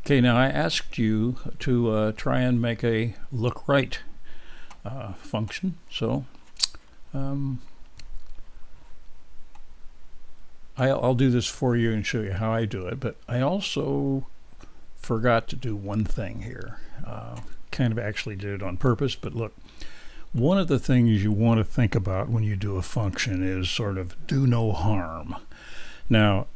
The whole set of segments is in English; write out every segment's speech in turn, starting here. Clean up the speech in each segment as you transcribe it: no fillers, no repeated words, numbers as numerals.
Okay, now I asked you to try and make a look right function, so I'll do this for you and show you how I do it, but I also forgot to do one thing here. Kind of actually did it on purpose, but look, one of the things you want to think about when you do a function is sort of do no harm. Now,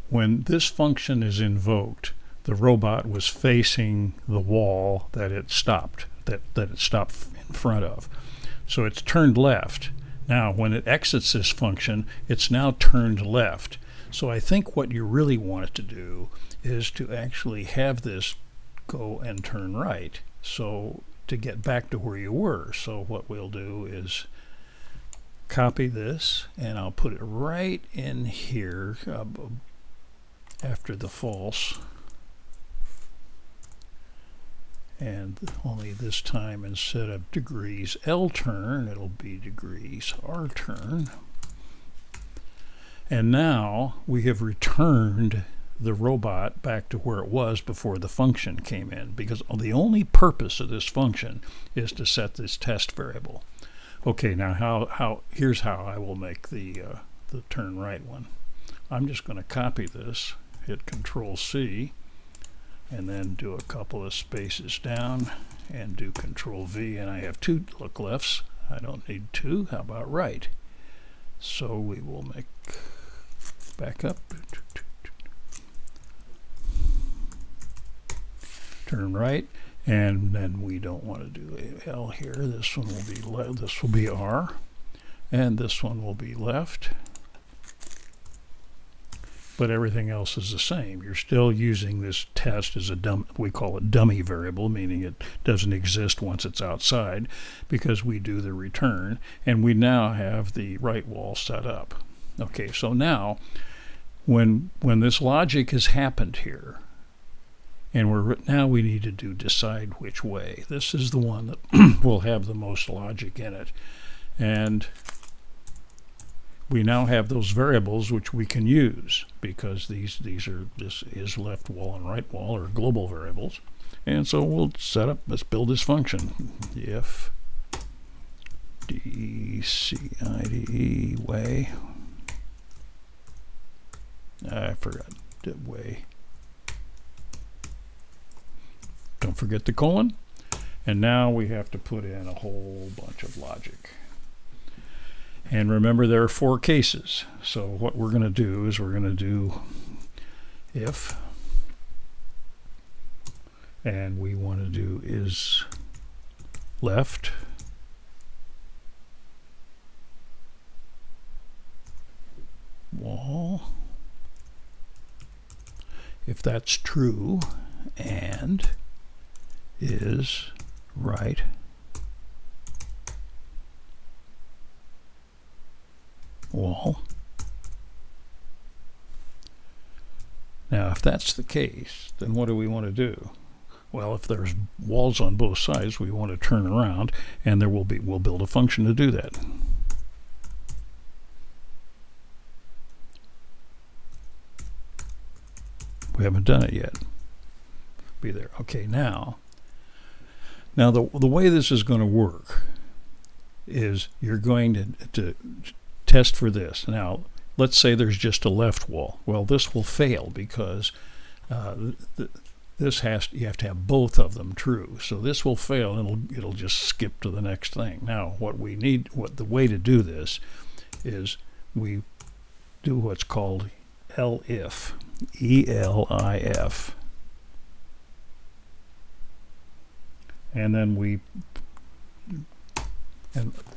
when this function is invoked, the robot was facing the wall that it stopped, that it stopped in front of. So it's turned left. Now, when it exits this function, it's now turned left. So I think what you really want it to do is to actually have this go and turn right. So to get back to where you were. So what we'll do is copy this, and I'll put it right in here after the false. And only this time, instead of degrees L turn, it'll be degrees R turn. And now we have returned the robot back to where it was before the function came in, because the only purpose of this function is to set this test variable. Okay, now here's how I will make the turn right one. I'm just going to copy this, hit Control C, and then do a couple of spaces down and do Control V, and I have two look lefts. I don't need two. How about right? So we will make back up, turn right, and then we don't want to do L here. This one will be R, and this one will be left. But everything else is the same. You're still using this test as we call it dummy variable, meaning it doesn't exist once it's outside, because we do the return, and we now have the right wall set up. Okay, so now when this logic has happened here, and now we need to decide which way. This is the one that will have the most logic in it, and we now have those variables which we can use, because this is left wall and right wall are global variables. And so we'll let's build this function. If decide way, I forgot the way. Don't forget the colon. And now we have to put in a whole bunch of logic. And remember, there are 4 cases. So what we're going to do is we're going to do if, and we want to do is left, wall, if that's true, and is right, wall. Now, if that's the case, then what do we want to do? Well, if there's walls on both sides, we want to turn around, and we'll build a function to do that. We haven't done it yet. Be there. Okay, now the way this is going to work is you're going to test for this. Now, let's say there's just a left wall. Well, this will fail because you have to have both of them true. So this will fail, and it'll just skip to the next thing. Now, the way to do this is we do what's called elif, E-L-I-F, and then we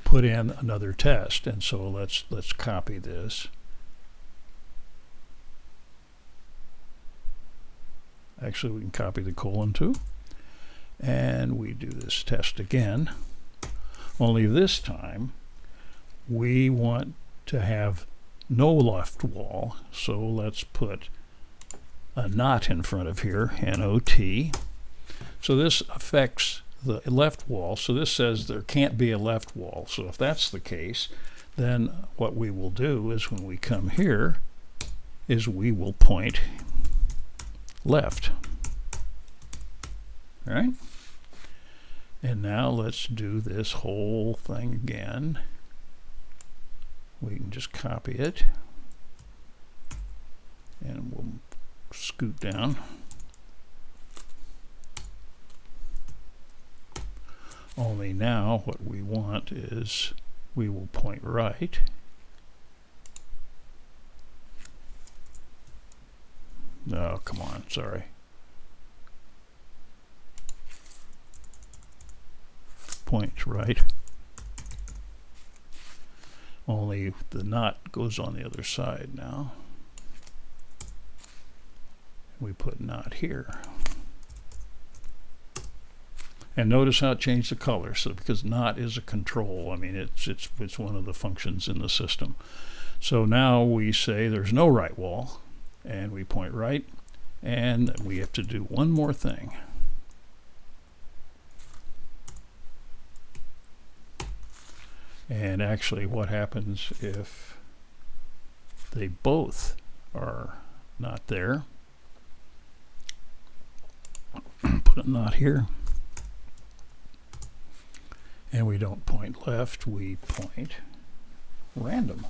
put in another test. And so let's copy this. Actually, we can copy the colon too, and we do this test again, only this time we want to have no left wall, so let's put a not in front of here, N-O-T. So this affects the left wall, so this says there can't be a left wall. So if that's the case, then what we will do is when we come here is we will point left. right? And now let's do this whole thing again. We can just copy it, and we'll scoot down. Only now what we want is we will point right. Oh, come on, sorry. Point right. Only the knot goes on the other side now. We put knot here. And notice how it changed the color. So because knot is a control, I mean it's one of the functions in the system. So now we say there's no right wall, and we point right, and we have to do one more thing. And actually what happens if they both are not there? Put a knot here. And we don't point left, we point random.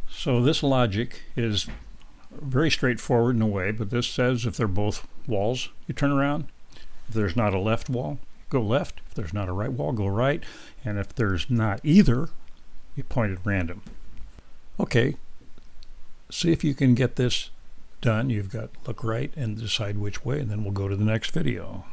So this logic is very straightforward in a way, but this says if they're both walls, you turn around. If there's not a left wall, go left. If there's not a right wall, go right. And if there's not either, you point at random. Okay, see if you can get this done. You've got look right and decide which way, and then we'll go to the next video.